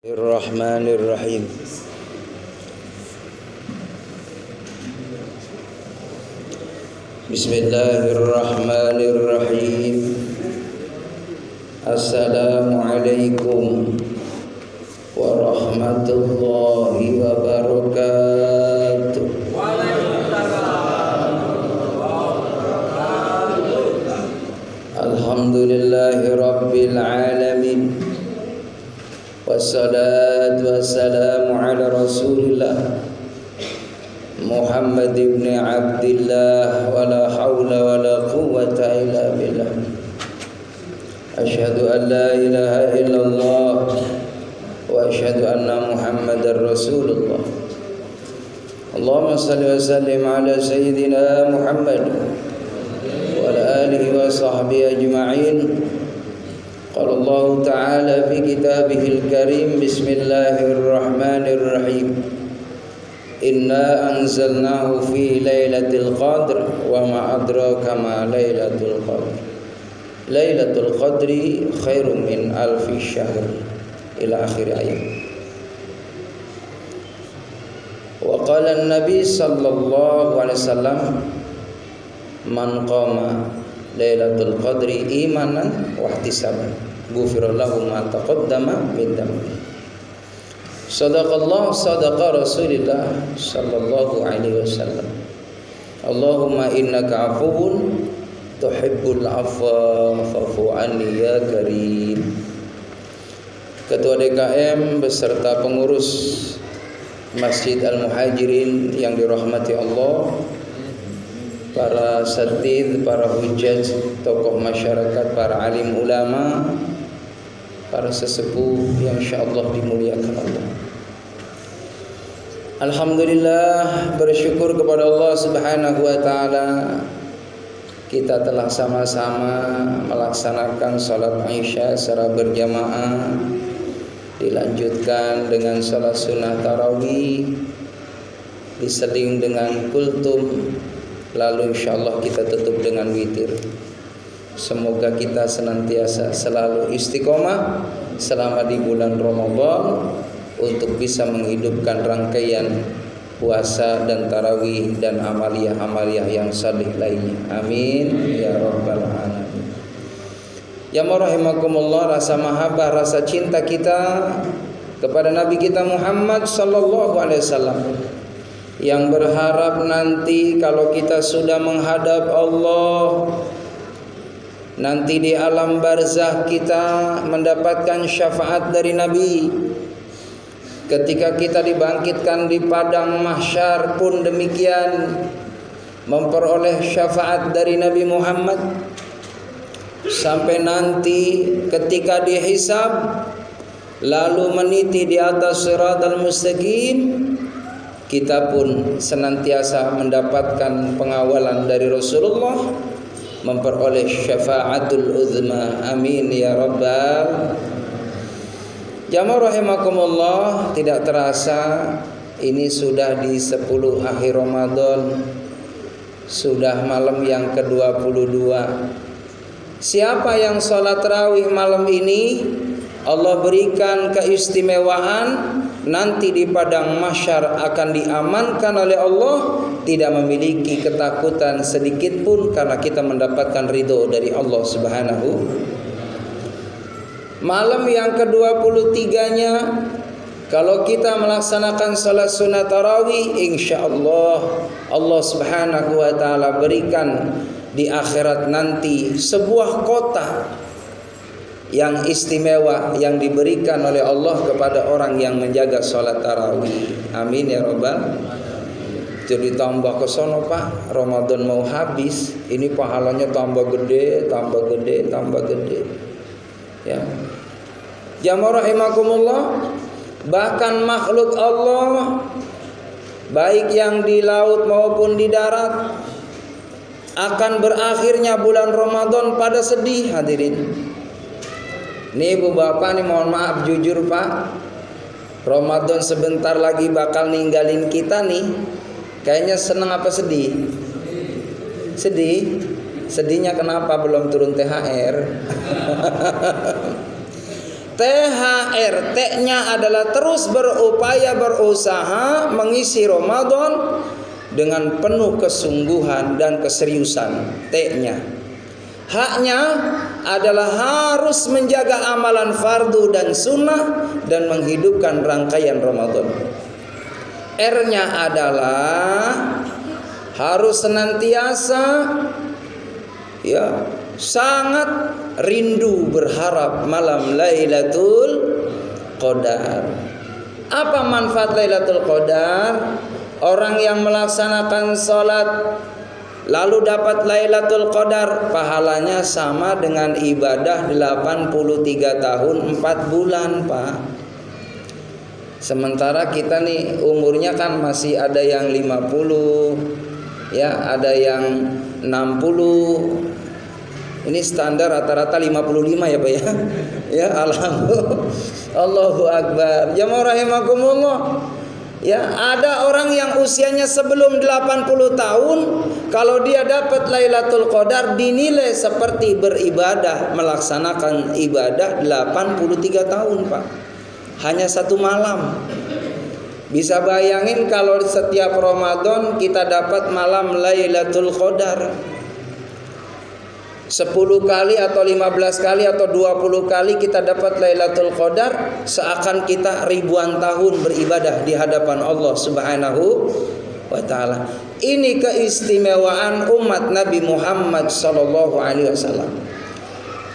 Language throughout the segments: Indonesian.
Bismillahirrahmanirrahim. Bismillahirrahmanirrahim. Assalamualaikum warahmatullahi wabarakatuh. Alhamdulillahi rabbil alamin. Wassalatu wassalamu ala rasulillah Muhammad ibn Abdillah. Wa la hawla wa la quwwata illa billah. Asyhadu an la ilaha illallah wa asyhadu anna Muhammadar rasulullah. Allahumma salli wa sallim ala sayyidina Muhammad wa ala alihi wa sahbihi ajma'in. Qala Allah Ta'ala fi kitabihil karim. Bismillahirrahmanirrahim. Inna anzalnahu fi lailatul qadr wa ma adraka ma lailatul qadr. Lailatul qadri khairum min alfi syahr ila akhir ayat. Wa qala an-nabi sallallahu alaihi wasallam man qama Lailatul Qadri imanan wa ihtisaban ghufira lahu ma taqaddama min dhanbi. Sadaqallah sadaqa Rasulillah sallallahu alaihi wasallam. Allahumma innaka afuwun tuhibbul afwa fa'fu anni ya karim. Ketua DKM beserta pengurus Masjid Al-Muhajirin yang dirahmati Allah, para satid, para hujjaj, tokoh masyarakat, para alim ulama, para sesepuh yang insyaallah dimuliakan Allah. Alhamdulillah, bersyukur kepada Allah Subhanahu wa taala, kita telah sama-sama melaksanakan salat Isya secara berjamaah, dilanjutkan dengan salat sunnah tarawih, diseling dengan kultum, lalu insyaallah kita tutup dengan witir. Semoga kita senantiasa selalu istiqomah selama di bulan Ramadan untuk bisa menghidupkan rangkaian puasa dan tarawih dan amaliyah-amaliyah yang salih lainnya. Amin ya rabbal alamin. Ya rahimakumullah, rasa mahabbah, rasa cinta kita kepada Nabi kita Muhammad sallallahu alaihi wasallam, yang berharap nanti kalau kita sudah menghadap Allah, nanti di alam barzakh kita mendapatkan syafaat dari Nabi. Ketika kita dibangkitkan di padang mahsyar pun demikian, memperoleh syafaat dari Nabi Muhammad. Sampai nanti ketika dihisab lalu meniti di atas siratal mustaqim, kita pun senantiasa mendapatkan pengawalan dari Rasulullah, memperoleh syafaatul uzma. Amin ya rabbal. Jamaah rahimakumullah, tidak terasa ini sudah di 10 akhir Ramadan, sudah malam yang ke-22. Siapa yang sholat tarawih malam ini, Allah berikan keistimewaan, nanti di padang mahsyar akan diamankan oleh Allah, tidak memiliki ketakutan sedikit pun karena kita mendapatkan ridho dari Allah Subhanahu. Malam yang ke-23-nya, kalau kita melaksanakan salat sunat tarawih, insyaallah Allah Subhanahu wa taala berikan di akhirat nanti sebuah kota yang istimewa yang diberikan oleh Allah kepada orang yang menjaga sholat tarawih. Amin ya rabbal. Jadi tambah ke sono Pak, Ramadan mau habis, ini pahalanya tambah gede, tambah gede, tambah gede. Ya. Jamaah rahimakumullah, bahkan makhluk Allah baik yang di laut maupun di darat akan berakhirnya bulan Ramadan pada sedih, hadirin. Nih ibu bapak nih, mohon maaf jujur Pak, Ramadan sebentar lagi bakal ninggalin kita nih. Kayaknya seneng apa sedih? Sedih. Sedihnya kenapa? Belum turun THR. THR, T-nya adalah terus berupaya berusaha mengisi Ramadan dengan penuh kesungguhan dan keseriusan. T-nya. H-nya adalah harus menjaga amalan fardu dan sunnah dan menghidupkan rangkaian Ramadan. R-nya adalah harus senantiasa sangat rindu berharap malam Lailatul Qadar. Apa manfaat Lailatul Qadar? Orang yang melaksanakan sholat lalu dapat Lailatul Qadar, pahalanya sama dengan ibadah 83 tahun 4 bulan, Pak. Sementara kita nih umurnya kan masih ada yang 50, ada yang 60. Ini standar rata-rata 55 ya, Pak ya. Ya, alhamdulillah. Allahu akbar. Jamaah rahimakumullah. Ya, ada orang yang usianya sebelum 80 tahun, kalau dia dapat Lailatul Qadar dinilai seperti beribadah, melaksanakan ibadah 83 tahun, Pak. Hanya satu malam. Bisa bayangin kalau setiap Ramadan kita dapat malam Lailatul Qadar 10 kali atau 15 kali atau 20 kali kita dapat Lailatul Qadar, seakan kita ribuan tahun beribadah di hadapan Allah Subhanahu wa taala. Ini keistimewaan umat Nabi Muhammad sallallahu alaihi wasallam.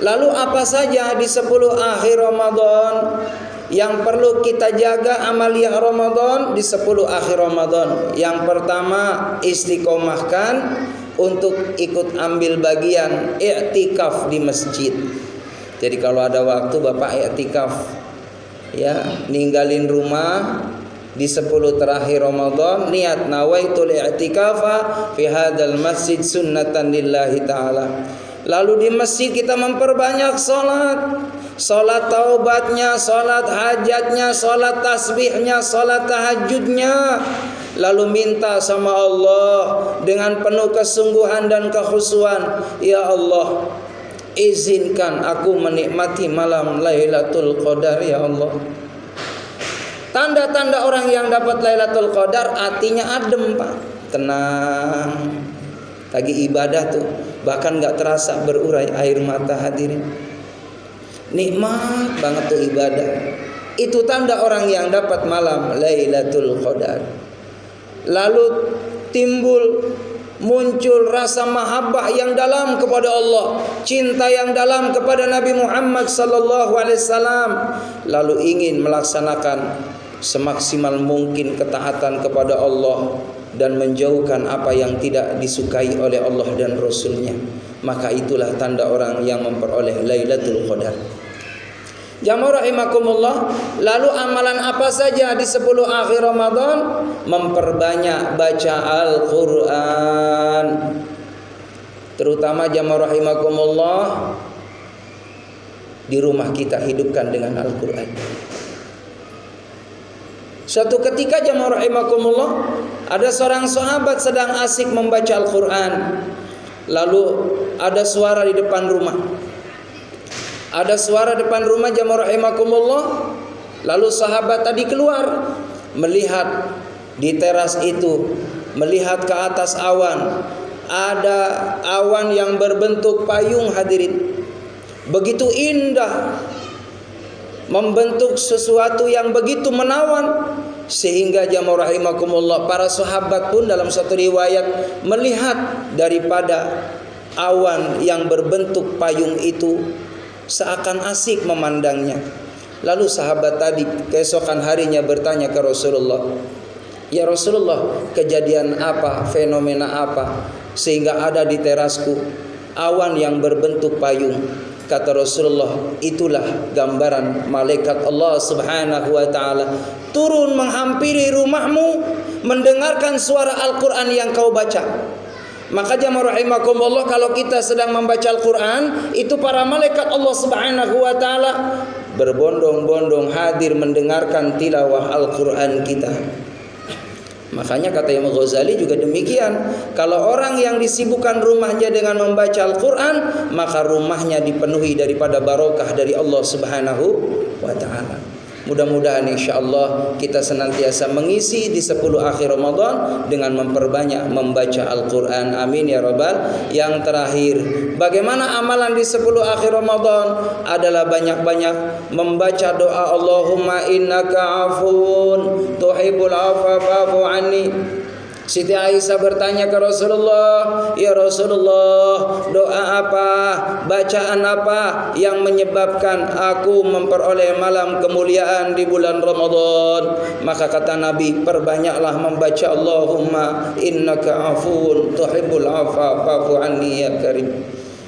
Lalu apa saja di 10 akhir Ramadan yang perlu kita jaga amaliyah Ramadan di 10 akhir Ramadan? Yang pertama, istiqomahkan untuk ikut ambil bagian i'tikaf di masjid. Jadi kalau ada waktu Bapak i'tikaf, ninggalin rumah di 10 terakhir Ramadan, niat nawaitul i'tikafa fi hadzal masjid sunnatan lillahi taala. Lalu di masjid kita memperbanyak salat taubatnya, salat hajatnya, salat tasbihnya, salat tahajudnya. Lalu minta sama Allah dengan penuh kesungguhan dan kekhusyuan, ya Allah, izinkan aku menikmati malam Lailatul Qadar ya Allah. Tanda-tanda orang yang dapat Lailatul Qadar, hatinya adem, Pak, tenang. Lagi ibadah tuh bahkan gak terasa berurai air mata, hadirin. Nikmat banget tuh ibadah. Itu tanda orang yang dapat malam Lailatul Qadar. Lalu muncul rasa mahabbah yang dalam kepada Allah, cinta yang dalam kepada Nabi Muhammad sallallahu alaihi wasallam, lalu ingin melaksanakan semaksimal mungkin ketaatan kepada Allah dan menjauhkan apa yang tidak disukai oleh Allah dan Rasulnya. Maka itulah tanda orang yang memperoleh Lailatul Qadar. Jamaah rahimakumullah. Lalu amalan apa saja di 10 akhir Ramadan? Memperbanyak baca Al-Quran. Terutama jamaah rahimakumullah, di rumah kita hidupkan dengan Al-Quran. Suatu ketika jamaah rahimakumullah, ada seorang sahabat sedang asik membaca Al-Quran. Lalu ada suara di depan rumah. Ada suara depan rumah jamaah rahimakumullah. Lalu sahabat tadi keluar, melihat di teras itu, melihat ke atas awan. Ada awan yang berbentuk payung, hadirin. Begitu indah, membentuk sesuatu yang begitu menawan, sehingga jamaah rahimakumullah, para sahabat pun dalam satu riwayat melihat daripada awan yang berbentuk payung itu, seakan asik memandangnya. Lalu sahabat tadi keesokan harinya bertanya ke Rasulullah, ya Rasulullah, kejadian apa, fenomena apa sehingga ada di terasku awan yang berbentuk payung? Kata Rasulullah, itulah gambaran malaikat Allah Subhanahu wa taala turun menghampiri rumahmu, mendengarkan suara Al-Quran yang kau baca. Maka jamaah rahimakumullah, kalau kita sedang membaca Al-Quran, itu para malaikat Allah Subhanahu wa taala berbondong-bondong hadir mendengarkan tilawah Al-Quran kita. Makanya kata Imam Ghazali juga demikian, kalau orang yang disibukkan rumahnya dengan membaca Al-Quran, maka rumahnya dipenuhi daripada barokah dari Allah Subhanahu wa ta'ala. Mudah-mudahan insyaallah kita senantiasa mengisi di 10 akhir Ramadan dengan memperbanyak membaca Al-Quran. Amin ya rabbal. Yang terakhir, bagaimana amalan di 10 akhir Ramadan? Adalah banyak-banyak membaca doa Allahumma innaka afuun tuhibbul afwa fa'fu anni. Siti Aisyah bertanya ke Rasulullah, "Ya Rasulullah, doa apa, bacaan apa yang menyebabkan aku memperoleh malam kemuliaan di bulan Ramadan?" Maka kata Nabi, perbanyaklah membaca Allahumma innaka afuun tuhibbul afwa fa'fu anni ya karim.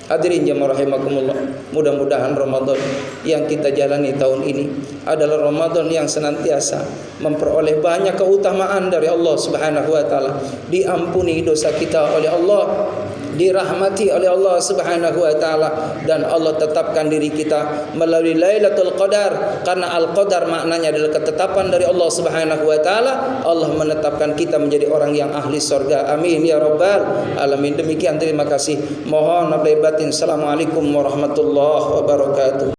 Hadirin jemaah rahimakumullah, mudah-mudahan Ramadan yang kita jalani tahun ini adalah Ramadan yang senantiasa memperoleh banyak keutamaan dari Allah Subhanahu wa taala, diampuni dosa kita oleh Allah, dirahmati oleh Allah Subhanahu wa taala, dan Allah tetapkan diri kita melalui Lailatul Qadar, karena Al-Qadar maknanya adalah ketetapan dari Allah Subhanahu wa taala. Allah menetapkan kita menjadi orang yang ahli surga. Amin ya rabbal alamin. Demikian, terima kasih. Mohon maaf lahir batin. Assalamualaikum warahmatullahi wabarakatuh.